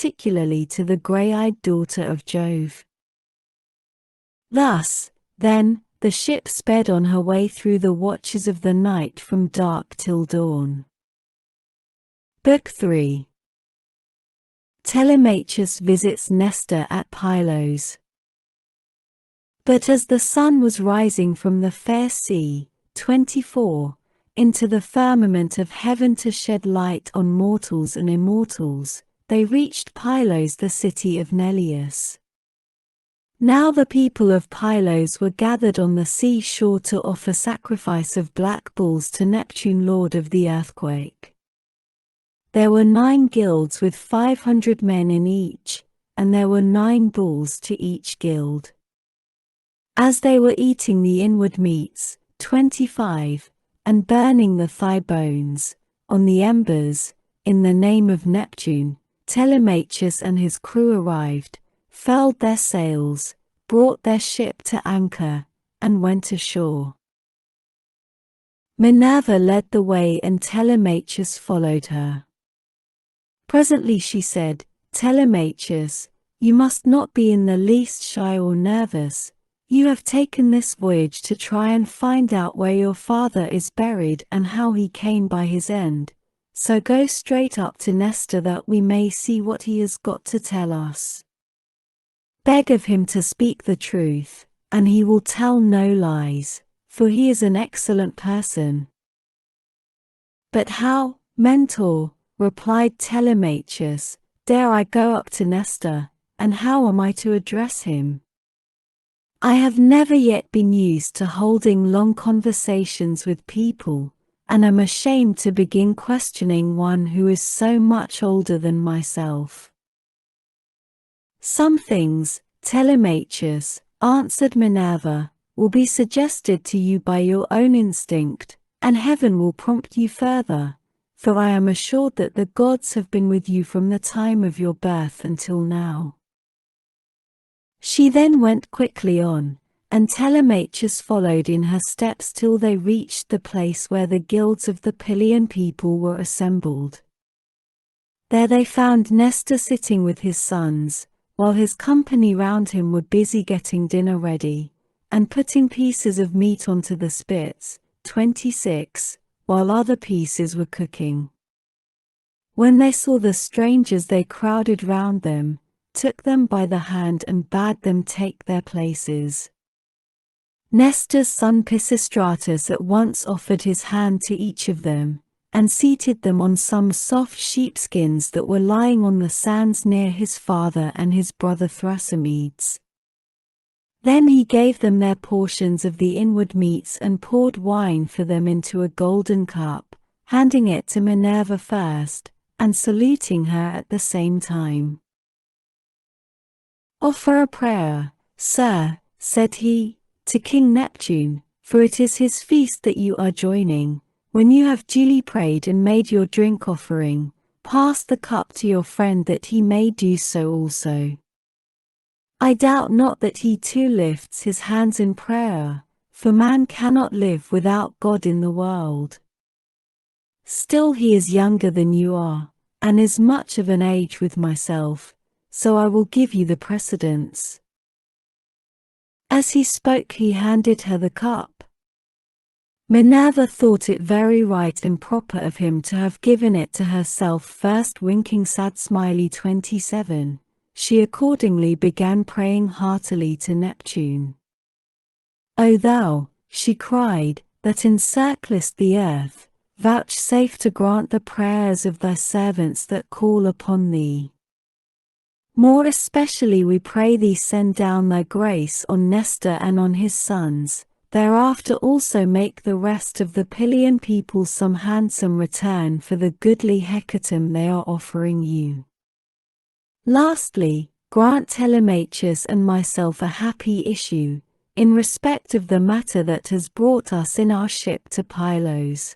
particularly to the grey-eyed daughter of Jove. Thus, then, the ship sped on her way through the watches of the night from dark till dawn. Book 3. Telemachus visits Nestor at Pylos. But as the sun was rising from the fair sea, 24, into the firmament of heaven to shed light on mortals and immortals, they reached Pylos, the city of Neleus. Now the people of Pylos were gathered on the sea shore to offer sacrifice of black bulls to Neptune, lord of the earthquake. There were 9 guilds with 500 men in each, and there were 9 bulls to each guild. As they were eating the inward meats, 25, and burning the thigh bones, on the embers, in the name of Neptune, Telemachus and his crew arrived, furled their sails, brought their ship to anchor, and went ashore. Minerva led the way and Telemachus followed her. Presently she said, "Telemachus, you must not be in the least shy or nervous. You have taken this voyage to try and find out where your father is buried and how he came by his end. So go straight up to Nestor that we may see what he has got to tell us. Beg of him to speak the truth, and he will tell no lies, for he is an excellent person." "But how, Mentor," replied Telemachus, "dare I go up to Nestor, and how am I to address him? I have never yet been used to holding long conversations with people, and am ashamed to begin questioning one who is so much older than myself." "Some things, Telemachus," answered Minerva, "will be suggested to you by your own instinct, and heaven will prompt you further, for I am assured that the gods have been with you from the time of your birth until now." She then went quickly on, and Telemachus followed in her steps till they reached the place where the guilds of the Pylian people were assembled. There they found Nestor sitting with his sons, while his company round him were busy getting dinner ready, and putting pieces of meat onto the spits, 26, while other pieces were cooking. When they saw the strangers they crowded round them, took them by the hand and bade them take their places. Nestor's son Pisistratus at once offered his hand to each of them, and seated them on some soft sheepskins that were lying on the sands near his father and his brother Thrasymedes. Then he gave them their portions of the inward meats and poured wine for them into a golden cup, handing it to Minerva first, and saluting her at the same time. "Offer a prayer, sir," said he, "to King Neptune, for it is his feast that you are joining. When you have duly prayed and made your drink offering, pass the cup to your friend that he may do so also. I doubt not that he too lifts his hands in prayer, for man cannot live without God in the world. Still he is younger than you are, and is much of an age with myself, so I will give you the precedence." As he spoke he handed her the cup. Minerva thought it very right and proper of him to have given it to herself first, winking sad smiley 27. She accordingly began praying heartily to Neptune. "O thou," she cried, "that encirclest the earth, vouchsafe to grant the prayers of thy servants that call upon thee. More especially we pray thee send down thy grace on Nestor and on his sons, thereafter also make the rest of the Pylian people some handsome return for the goodly hecatomb they are offering you. Lastly, grant Telemachus and myself a happy issue, in respect of the matter that has brought us in our ship to Pylos."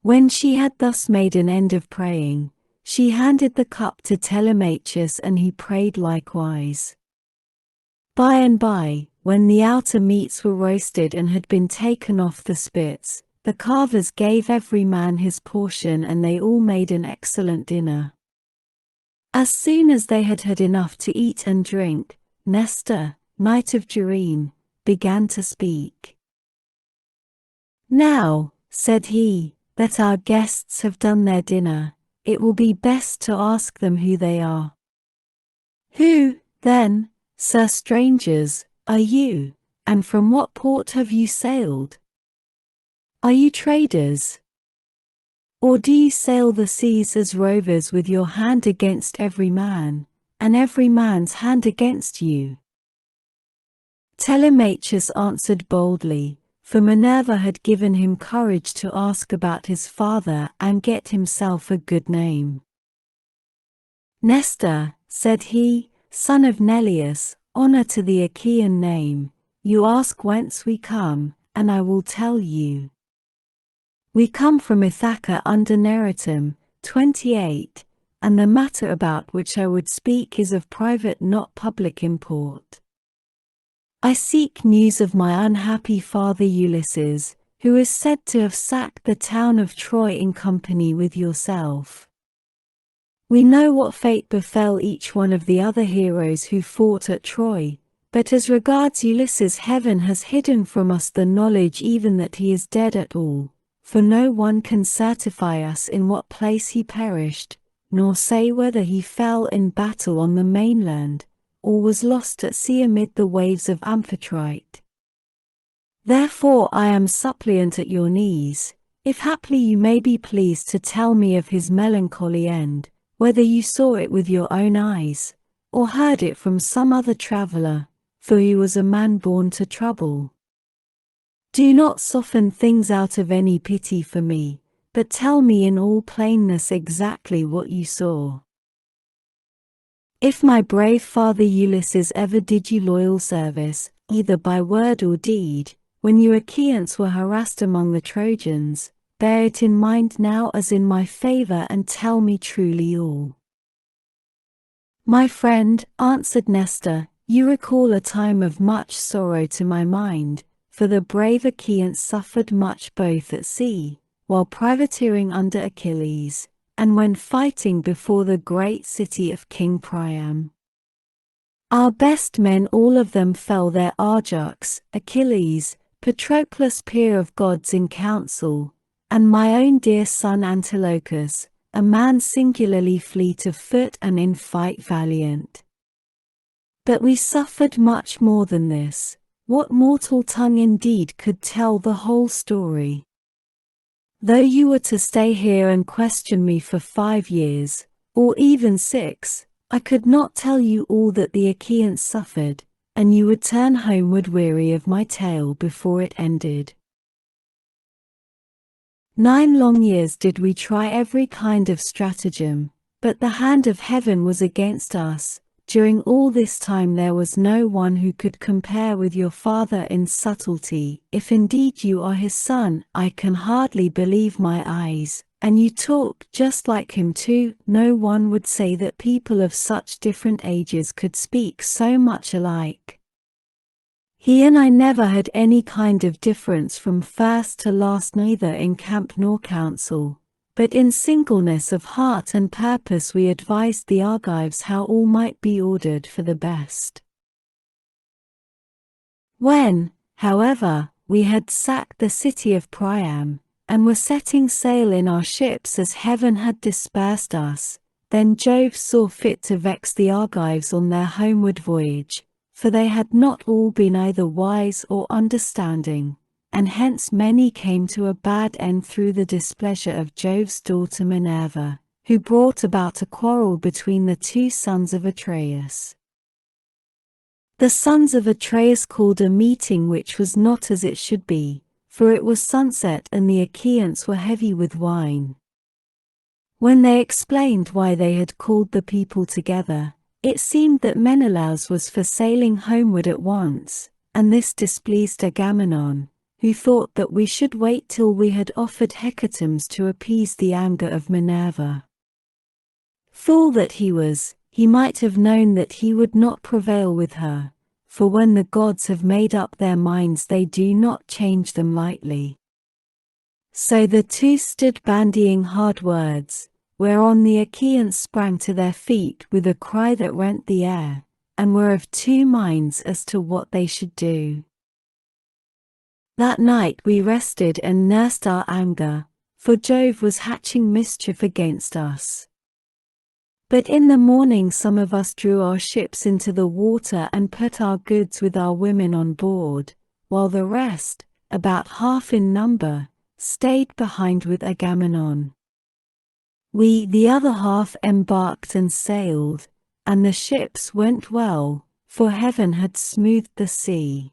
When she had thus made an end of praying, she handed the cup to Telemachus and he prayed likewise. By and by, when the outer meats were roasted and had been taken off the spits, the carvers gave every man his portion and they all made an excellent dinner. As soon as they had had enough to eat and drink, Nestor, knight of Gerene, began to speak. "Now," said he, "that our guests have done their dinner, it will be best to ask them who they are." "Who, then, sir strangers, are you, and from what port have you sailed? Are you traders? Or do you sail the seas as rovers with your hand against every man, and every man's hand against you?" Telemachus answered boldly, for Minerva had given him courage to ask about his father and get himself a good name. "Nestor," said he, "son of Neleus, honor to the Achaean name, you ask whence we come, and I will tell you. We come from Ithaca under Neritum, 28, and the matter about which I would speak is of private not public import. I seek news of my unhappy father Ulysses, who is said to have sacked the town of Troy in company with yourself. We know what fate befell each one of the other heroes who fought at Troy, but as regards Ulysses, heaven has hidden from us the knowledge even that he is dead at all, for no one can certify us in what place he perished, nor say whether he fell in battle on the mainland, or was lost at sea amid the waves of Amphitrite. Therefore I am suppliant at your knees, if haply you may be pleased to tell me of his melancholy end, whether you saw it with your own eyes, or heard it from some other traveler, for he was a man born to trouble. Do not soften things out of any pity for me, but tell me in all plainness exactly what you saw. If my brave father Ulysses ever did you loyal service, either by word or deed, when you Achaeans were harassed among the Trojans, bear it in mind now as in my favor and tell me truly all." "My friend," answered Nestor, "you recall a time of much sorrow to my mind, for the brave Achaeans suffered much both at sea, while privateering under Achilles, and when fighting before the great city of King Priam. Our best men all of them fell there, Ajax, Achilles, Patroclus peer of gods in council, and my own dear son Antilochus, a man singularly fleet of foot and in fight valiant. But we suffered much more than this. What mortal tongue indeed could tell the whole story? Though you were to stay here and question me for 5 years, or even 6, I could not tell you all that the Achaeans suffered, and you would turn homeward weary of my tale before it ended. 9 long years did we try every kind of stratagem, but the hand of heaven was against us. During all this time there was no one who could compare with your father in subtlety. If indeed you are his son, I can hardly believe my eyes, and you talk just like him too. No one would say that people of such different ages could speak so much alike. He and I never had any kind of difference from first to last, neither in camp nor council. But in singleness of heart and purpose we advised the Argives how all might be ordered for the best. When, however, we had sacked the city of Priam, and were setting sail in our ships as heaven had dispersed us, then Jove saw fit to vex the Argives on their homeward voyage, for they had not all been either wise or understanding, and hence many came to a bad end through the displeasure of Jove's daughter Minerva, who brought about a quarrel between the 2 sons of Atreus. The sons of Atreus called a meeting which was not as it should be, for it was sunset and the Achaeans were heavy with wine. When they explained why they had called the people together, it seemed that Menelaus was for sailing homeward at once, and this displeased Agamemnon, who thought that we should wait till we had offered hecatombs to appease the anger of Minerva. Fool that he was, he might have known that he would not prevail with her, for when the gods have made up their minds they do not change them lightly. So the 2 stood bandying hard words, whereon the Achaeans sprang to their feet with a cry that rent the air, and were of two minds as to what they should do. That night we rested and nursed our anger, for Jove was hatching mischief against us. But in the morning some of us drew our ships into the water and put our goods with our women on board, while the rest, about half in number, stayed behind with Agamemnon. We, the other half, embarked and sailed, and the ships went well, for heaven had smoothed the sea.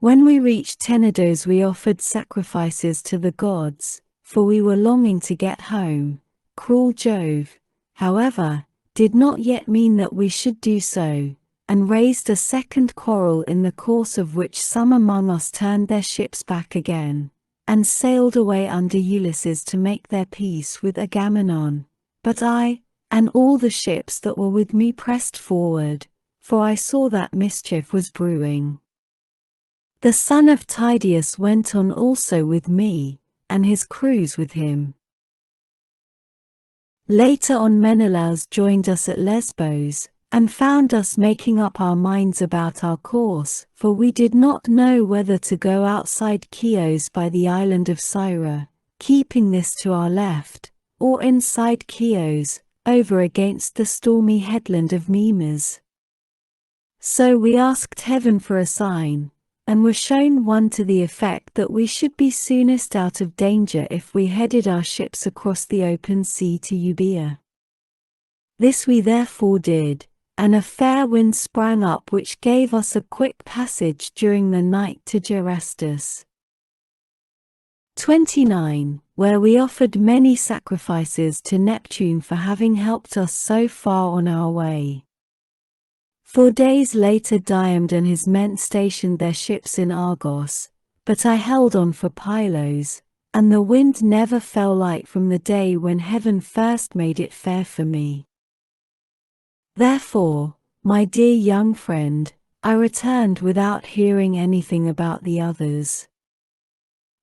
When we reached Tenedos we offered sacrifices to the gods, for we were longing to get home. Cruel Jove, however, did not yet mean that we should do so, and raised a second quarrel, in the course of which some among us turned their ships back again, and sailed away under Ulysses to make their peace with Agamemnon. But I, and all the ships that were with me, pressed forward, for I saw that mischief was brewing. The son of Tydeus went on also with me, and his crews with him. Later on Menelaus joined us at Lesbos, and found us making up our minds about our course, for we did not know whether to go outside Chios by the island of Syra, keeping this to our left, or inside Chios, over against the stormy headland of Mimas. So we asked heaven for a sign, and were shown one to the effect that we should be soonest out of danger if we headed our ships across the open sea to Euboea. This we therefore did, and a fair wind sprang up which gave us a quick passage during the night to Gerestus. 29. Where we offered many sacrifices to Neptune for having helped us so far on our way. 4 days later Diomed and his men stationed their ships in Argos, but I held on for Pylos, and the wind never fell light from the day when heaven first made it fair for me. Therefore, my dear young friend, I returned without hearing anything about the others.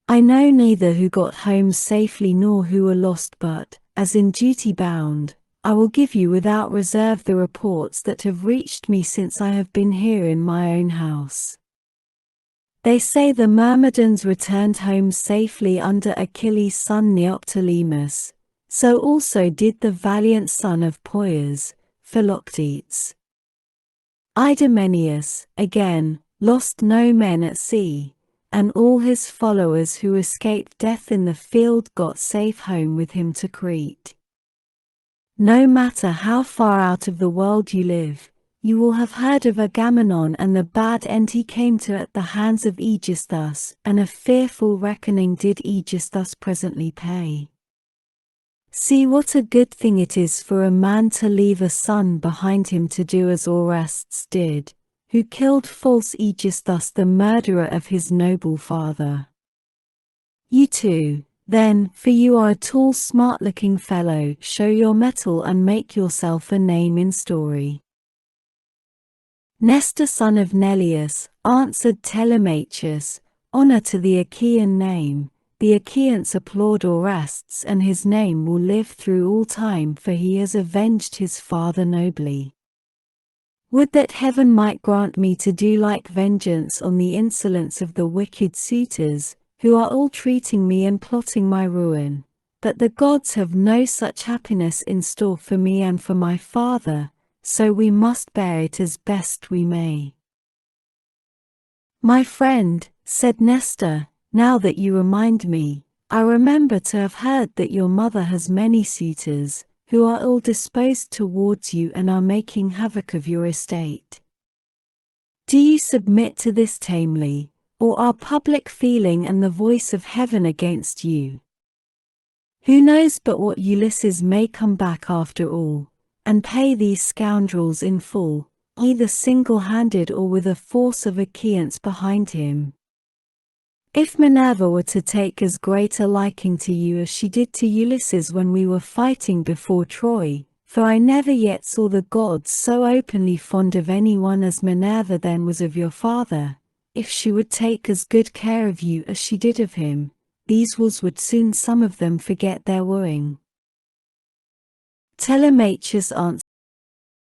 I know neither who got home safely nor who were lost, but, as in duty bound, I will give you without reserve the reports that have reached me since I have been here in my own house. They say the Myrmidons returned home safely under Achilles' son Neoptolemus, so also did the valiant son of Poias, Philoctetes. Idomeneus, again, lost no men at sea, and all his followers who escaped death in the field got safe home with him to Crete. No matter how far out of the world you live, you will have heard of Agamemnon and the bad end he came to at the hands of Aegisthus, and a fearful reckoning did Aegisthus presently pay. See what a good thing it is for a man to leave a son behind him to do as Orestes did, who killed false Aegisthus, the murderer of his noble father. You too, then, for you are a tall smart-looking fellow, show your mettle and make yourself a name in story. Nestor son of Neleus, answered Telemachus, honor to the Achaean name. The Achaeans applaud Orestes, and his name will live through all time, for he has avenged his father nobly. Would that heaven might grant me to do like vengeance on the insolence of the wicked suitors, who are all treating me and plotting my ruin, but the gods have no such happiness in store for me and for my father, so we must bear it as best we may. My friend, said Nestor, now that you remind me, I remember to have heard that your mother has many suitors, who are ill disposed towards you and are making havoc of your estate. Do you submit to this tamely, or are public feeling and the voice of heaven against you? Who knows but what Ulysses may come back after all, and pay these scoundrels in full, either single-handed or with a force of Achaeans behind him. If Minerva were to take as great a liking to you as she did to Ulysses when we were fighting before Troy, for I never yet saw the gods so openly fond of anyone as Minerva then was of your father, if she would take as good care of you as she did of him, these wolves would soon some of them forget their wooing. Telemachus answered,